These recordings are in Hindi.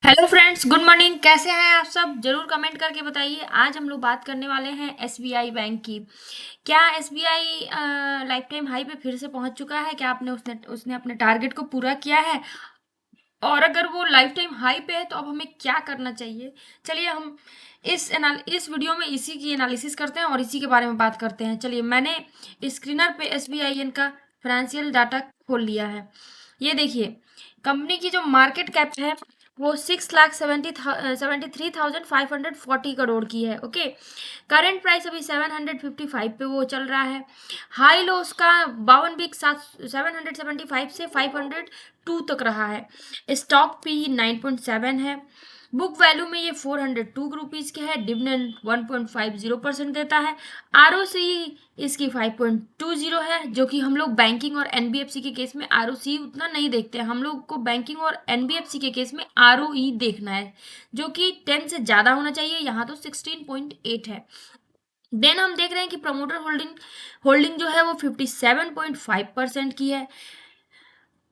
Hello friends, good morning. कैसे हैं आप सब? जरूर कमेंट करके बताइए। आज हम लोग बात करने वाले हैं एसबीआई बैंक की। क्या एसबीआई लाइफ टाइम हाई पे फिर से पहुंच चुका है? क्या आपने उसने उसने अपने टारगेट को पूरा किया है? और अगर वो लाइफ टाइम हाई पे है तो अब हमें क्या करना चाहिए? चलिए हम इस वीडियो में इसी की एनालिसिस करते हैं और इसी के बारे में बात करते हैं। चलिए, मैंने स्क्रीनर पे एसबीआई का फाइनेंशियल डाटा खोल लिया है। ये देखिए, कंपनी की जो मार्केट कैप है वो 6,73,540 करोड़ की है। ओके, करंट प्राइस अभी 755 पे वो चल रहा है। हाई लो उसका 52 वीक 775 से 502 तक रहा है। स्टॉक पी 9.7 है। बुक वैल्यू में ये 402 रुपीज के है। डिविडेंड 1.50% देता है। आरओसी इसकी 5.20 है, जो कि हम लोग बैंकिंग और एनबीएफसी के केस में आरओसी उतना नहीं देखते हैं। हम लोग को बैंकिंग और एनबीएफसी के केस में आरओई देखना है, जो कि 10 से ज्यादा होना चाहिए। यहाँ तो 16.8 है। देन हम देख रहे हैं कि प्रमोटर होल्डिंग जो है वो 57.5% की है।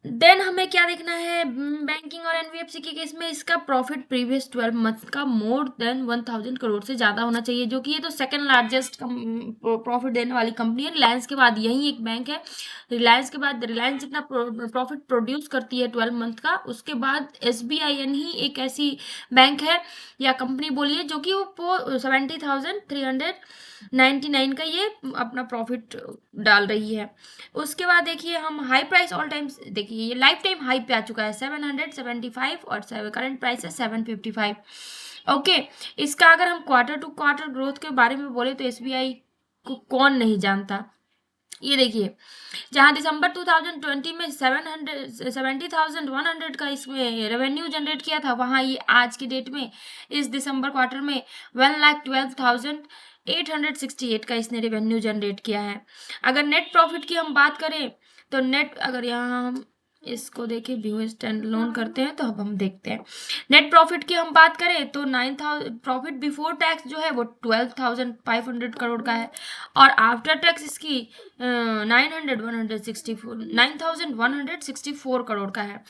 देन हमें क्या देखना है, बैंकिंग और एनबीएफसी के केस में इसका प्रॉफिट प्रीवियस 12 मंथ का मोर देन 1000 करोड़ से ज़्यादा होना चाहिए, जो कि ये तो सेकंड लार्जेस्ट प्रॉफिट देने वाली कंपनी है। रिलायंस के बाद यही एक बैंक है। रिलायंस के बाद रिलायंस जितना प्रॉफिट प्रोड्यूस करती है 12 मंथ का, उसके बाद एसबीआईएन ही एक ऐसी बैंक है या कंपनी बोलिए जो कि वो 70,399 का ये अपना प्रॉफिट डाल रही है। उसके बाद देखिए हम हाई प्राइस ऑल टाइम, देखिए ये लाइफ टाइम हाई पे आ चुका है 775 और करंट प्राइस है 755। ओके, इसका अगर हम क्वार्टर टू क्वार्टर ग्रोथ के बारे में बोले तो एसबीआई को कौन नहीं जानता। ये देखिए, जहां दिसंबर 2020 में 70,100 का इसमें रेवेन्यू जनरेट किया था, वहां ये आज की डेट में इस दिसंबर क्वार्टर में 1,12,868 का इसने रेवेन्यू जनरेट किया है। अगर नेट प्रॉफिट की हम बात करें तो नेट, अगर यहाँ हम इसको देखें, व्यू स्टैंड लोन करते हैं तो अब हम देखते हैं नेट प्रॉफिट की हम बात करें तो 9,000 प्रॉफिट बिफोर टैक्स जो है वो 12,500 करोड़ का है। और आफ्टर टैक्स इसकी 9,164 करोड़ का है।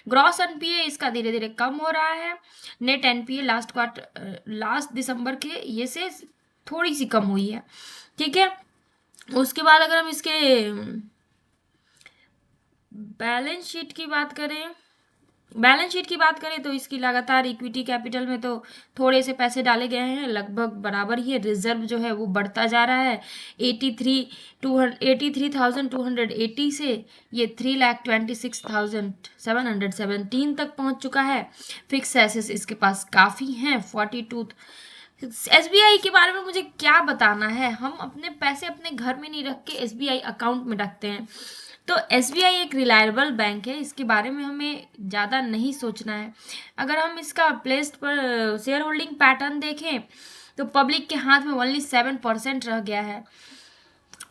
ग्रॉस एनपीए इसका धीरे धीरे कम हो रहा है। नेट एनपीए लास्ट दिसंबर के ये से थोड़ी सी कम हुई है। ठीक है, उसके बाद अगर हम इसके बैलेंस शीट की बात करें तो इसकी लगातार इक्विटी कैपिटल में तो थोड़े से पैसे डाले गए हैं, लगभग बराबर ही है। रिजर्व जो है वो बढ़ता जा रहा है। 83,280 से ये 3,26,717 तक पहुंच चुका है। फिक्स एसेस इसके पास काफ़ी हैं, 42। एसबीआई के बारे में मुझे क्या बताना है, हम अपने पैसे अपने घर में नहीं रख के एसबीआई अकाउंट में रखते हैं। तो एसबीआई एक रिलायबल बैंक है, इसके बारे में हमें ज़्यादा नहीं सोचना है। अगर हम इसका प्लेस्ड पर शेयर होल्डिंग पैटर्न देखें तो पब्लिक के हाथ में ओनली 7% रह गया है।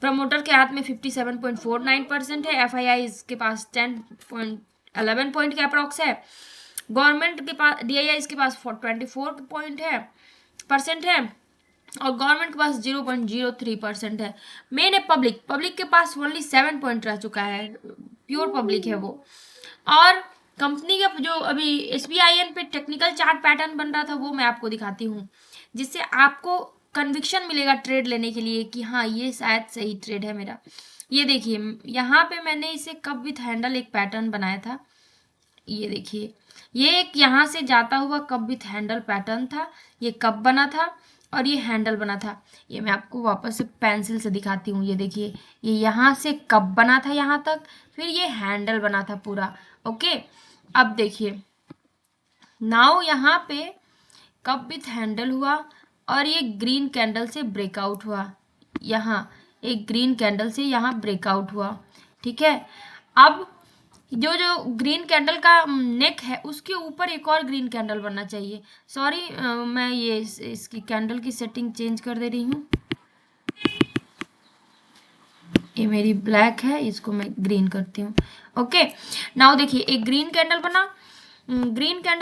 प्रमोटर के हाथ में 57.49% है। एफआईआई इसके पास 10.11 पॉइंट के अप्रॉक्स है। गवर्नमेंट के पास डीआईआई इसके पास 24% है और गवर्नमेंट के पास 0.03% है। मेन है पब्लिक के पास ओनली 7 पॉइंट रह चुका है, प्योर पब्लिक है वो। और कंपनी का जो अभी एसबीआईएन पे टेक्निकल चार्ट पैटर्न बन रहा था वो मैं आपको दिखाती हूँ, जिससे आपको कन्विक्शन मिलेगा ट्रेड लेने के लिए कि हाँ ये शायद सही ट्रेड है मेरा। ये देखिए, यहाँ पे मैंने इसे कप विथ हैंडल एक पैटर्न बनाया था। ये देखिए, ये एक यहाँ से जाता हुआ कप विथ हैंडल पैटर्न था। ये कप बना था और ये हैंडल बना था। ये मैं आपको वापस से पेंसिल से दिखाती हूँ। ये देखिए, ये यहाँ से कप बना था यहाँ तक, फिर ये हैंडल बना था पूरा। ओके, अब देखिए, नाउ यहाँ पे कप विथ हैंडल हुआ और ये ग्रीन कैंडल से ब्रेकआउट हुआ। यहाँ एक ग्रीन कैंडल से यहाँ ब्रेकआउट हुआ। ठीक है, अब जो जो ग्रीन कैंडल का नेक है उसके ऊपर एक और ग्रीन कैंडल बनना चाहिए। सॉरी, मैं ये इसकी कैंडल की सेटिंग चेंज कर दे रही हूँ। ये मेरी ब्लैक है, इसको मैं ग्रीन करती हूँ। ओके, नाउ देखिए, एक ग्रीन कैंडल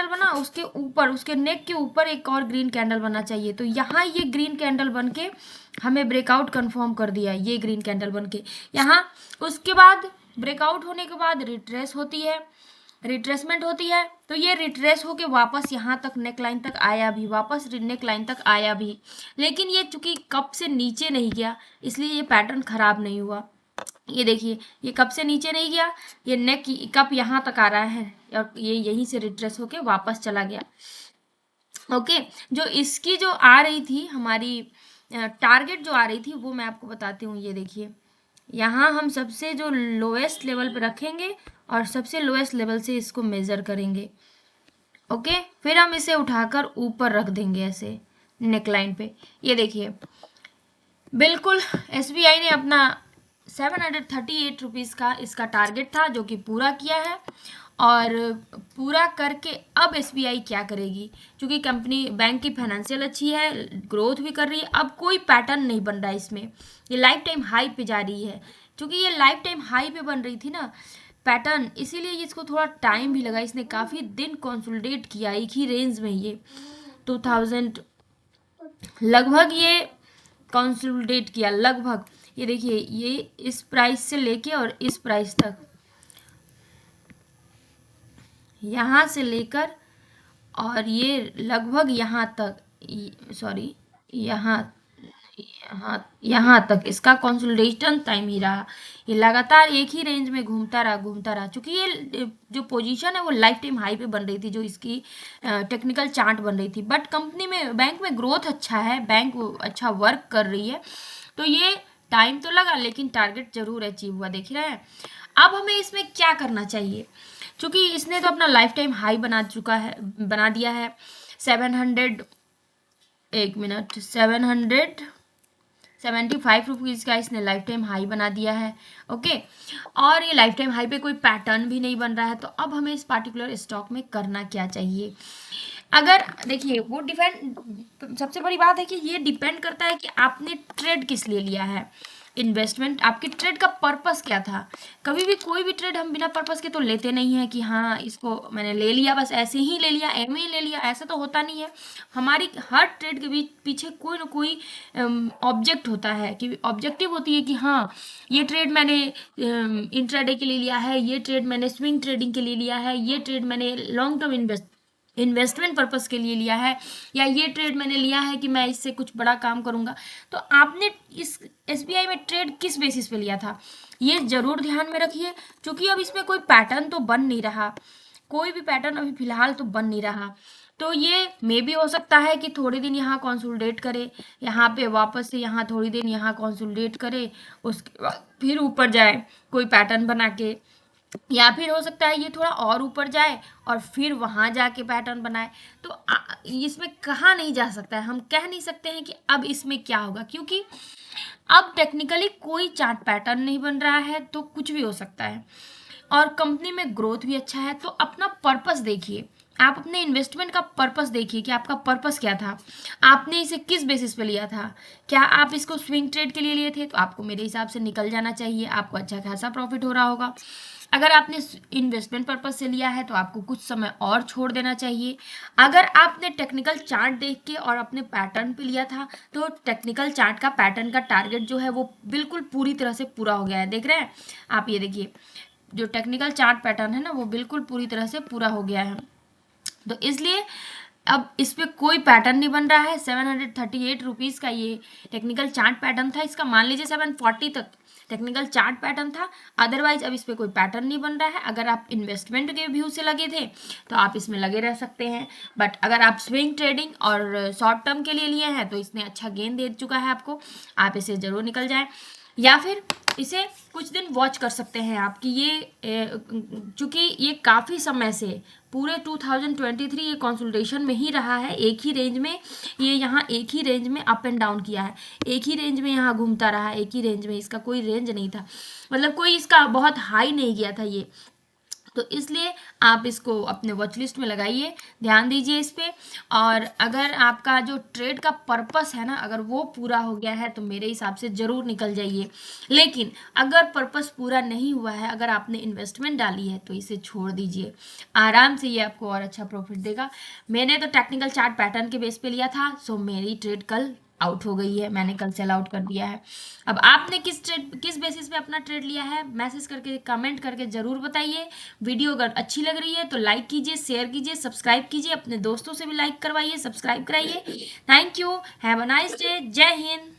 बना, उसके ऊपर, उसके नेक के ऊपर एक और ग्रीन कैंडल बनना चाहिए। तो यहाँ ये ग्रीन कैंडल बन के हमें ब्रेकआउट कंफर्म कर दिया, ये ग्रीन कैंडल बन के यहाँ। उसके बाद ब्रेकआउट होने के बाद रिट्रेस होती है। रिट्रेसमेंट होती है, तो ये रिट्रेस होके वापस यहाँ तक नेक लाइन तक आया भी, वापस नेक लाइन तक आया भी, लेकिन ये चूंकि कप से नीचे नहीं गया इसलिए ये पैटर्न खराब नहीं हुआ। ये देखिए ये कप से नीचे नहीं गया, ये नेक कप यहाँ तक आ रहा है और ये यहीं से रिट्रेस होके वापस चला गया। ओके, जो इसकी जो आ रही थी हमारी टारगेट जो आ रही थी वो मैं आपको बताती हूँ। ये देखिए यहाँ हम सबसे जो लोएस्ट लेवल पे रखेंगे और सबसे लोएस्ट लेवल से इसको मेजर करेंगे। ओके, फिर हम इसे उठाकर ऊपर रख देंगे ऐसे नेकलाइन पे। ये देखिए बिल्कुल एसबीआई ने अपना 738 रुपीज़ का इसका टारगेट था जो कि पूरा किया है, और पूरा करके अब एसबीआई क्या करेगी, क्योंकि कंपनी बैंक की फाइनेंशियल अच्छी है, ग्रोथ भी कर रही है, अब कोई पैटर्न नहीं बन रहा है इसमें, ये लाइफ टाइम हाई पे जा रही है। क्योंकि ये लाइफ टाइम हाई पे बन रही थी ना पैटर्न, इसीलिए इसको थोड़ा टाइम भी लगा, इसने काफ़ी दिन कंसोलिडेट किया एक ही रेंज में, ये 2000 लगभग ये कंसोलिडेट किया लगभग। ये देखिए ये इस प्राइस से लेके और इस प्राइस तक, यहाँ से लेकर और ये लगभग यहाँ तक, सॉरी यहाँ यहाँ तक इसका कंसोलिडेशन टाइम ही रहा। ये लगातार एक ही रेंज में घूमता रहा क्योंकि ये जो पोजीशन है वो लाइफ टाइम हाई पे बन रही थी, जो इसकी टेक्निकल चार्ट बन रही थी। बट कंपनी में बैंक में ग्रोथ अच्छा है, बैंक अच्छा वर्क कर रही है, तो ये टाइम तो लगा लेकिन टारगेट जरूर अचीव हुआ, देख रहे हैं। अब हमें इसमें क्या करना चाहिए, क्योंकि इसने तो अपना लाइफ टाइम हाई बना दिया है 700, एक मिनट, 775 रुपीज़ का इसने लाइफ टाइम हाई बना दिया है। ओके, और ये लाइफ टाइम हाई पे कोई पैटर्न भी नहीं बन रहा है, तो अब हमें इस पार्टिकुलर स्टॉक में करना क्या चाहिए। अगर देखिए वो डिपेंड, सबसे बड़ी बात है कि ये डिपेंड करता है कि आपने ट्रेड किस लिए लिया है, इन्वेस्टमेंट, आपकी ट्रेड का पर्पस क्या था। कभी भी कोई भी ट्रेड हम बिना पर्पस के तो लेते नहीं है कि हाँ इसको मैंने ले लिया बस ऐसे ही ले लिया, एम ही ले लिया, ऐसा तो होता नहीं है। हमारी हर ट्रेड के पीछे कोई ना कोई ऑब्जेक्ट होता है, कि ऑब्जेक्टिव होती है कि हाँ ये ट्रेड मैंने इंट्राडे के लिए लिया है, ये ट्रेड मैंने स्विंग ट्रेडिंग के लिए लिया है, ये ट्रेड मैंने लॉन्ग टर्म इन्वेस्टमेंट पर्पस के लिए लिया है, या ये ट्रेड मैंने लिया है कि मैं इससे कुछ बड़ा काम करूंगा। तो आपने इस एसबीआई में ट्रेड किस बेसिस पे लिया था, ये जरूर ध्यान में रखिए, क्योंकि अब इसमें कोई पैटर्न तो बन नहीं रहा, कोई भी पैटर्न अभी फिलहाल तो बन नहीं रहा। तो ये मे भी हो सकता है कि थोड़े दिन यहाँ कंसोलिडेट करे, यहाँ पे वापस से यहाँ थोड़ी दिन यहाँ कंसोलिडेट करे, उसके बाद फिर ऊपर जाए कोई पैटर्न बना के, या फिर हो सकता है ये थोड़ा और ऊपर जाए और फिर वहां जाके पैटर्न बनाए। तो इसमें कहा नहीं जा सकता है, हम कह नहीं सकते हैं कि अब इसमें क्या होगा, क्योंकि अब टेक्निकली कोई चार्ट पैटर्न नहीं बन रहा है, तो कुछ भी हो सकता है। और कंपनी में ग्रोथ भी अच्छा है, तो अपना पर्पस देखिए, आप अपने इन्वेस्टमेंट का पर्पस देखिए कि आपका पर्पस क्या था, आपने इसे किस बेसिस पे लिया था। क्या आप इसको स्विंग ट्रेड के लिए लिए थे, तो आपको मेरे हिसाब से निकल जाना चाहिए, आपको अच्छा खासा प्रॉफिट हो रहा होगा। अगर आपने इन्वेस्टमेंट पर्पस से लिया है तो आपको कुछ समय और छोड़ देना चाहिए। अगर आपने टेक्निकल चार्ट देख के और अपने पैटर्न पे लिया था, तो टेक्निकल चार्ट का पैटर्न का टारगेट जो है वो बिल्कुल पूरी तरह से पूरा हो गया है, देख रहे हैं आप। ये देखिए जो टेक्निकल चार्ट पैटर्न है ना वो बिल्कुल पूरी तरह से पूरा हो गया है, तो इसलिए अब इस पर कोई पैटर्न नहीं बन रहा है। 738 रुपीज़ का ये टेक्निकल चार्ट पैटर्न था, इसका मान लीजिए 740 तक टेक्निकल चार्ट पैटर्न था, अदरवाइज अब इस पर कोई पैटर्न नहीं बन रहा है। अगर आप इन्वेस्टमेंट के व्यू से लगे थे तो आप इसमें लगे रह सकते हैं, बट अगर आप स्विंग ट्रेडिंग और शॉर्ट टर्म के लिए लिए हैं तो इसने अच्छा गेन दे चुका है आपको, आप इसे ज़रूर निकल जाएं, या फिर इसे कुछ दिन वॉच कर सकते हैं आप कि ये चूँकि ये काफ़ी समय से पूरे 2023 ये कंसोलिडेशन में ही रहा है, एक ही रेंज में, ये यहाँ एक ही रेंज में अप एंड डाउन किया है, एक ही रेंज में यहाँ घूमता रहा, एक ही रेंज में, इसका कोई रेंज नहीं था, मतलब कोई इसका बहुत हाई नहीं गया था ये। तो इसलिए आप इसको अपने वॉच लिस्ट में लगाइए, ध्यान दीजिए इस पे। और अगर आपका जो ट्रेड का पर्पस है ना अगर वो पूरा हो गया है तो मेरे हिसाब से ज़रूर निकल जाइए। लेकिन अगर पर्पस पूरा नहीं हुआ है, अगर आपने इन्वेस्टमेंट डाली है तो इसे छोड़ दीजिए, आराम से ये आपको और अच्छा प्रॉफिट देगा। मैंने तो टेक्निकल चार्ट पैटर्न के बेस पे लिया था, सो मेरी ट्रेड कल आउट हो गई है, मैंने कल सेल आउट कर दिया है। अब आपने किस बेसिस पे अपना ट्रेड लिया है, मैसेज करके कमेंट करके ज़रूर बताइए। वीडियो अगर अच्छी लग रही है तो लाइक कीजिए, शेयर कीजिए, सब्सक्राइब कीजिए, अपने दोस्तों से भी लाइक करवाइए, सब्सक्राइब कराइए। Thank you, have a nice day, जय हिंद।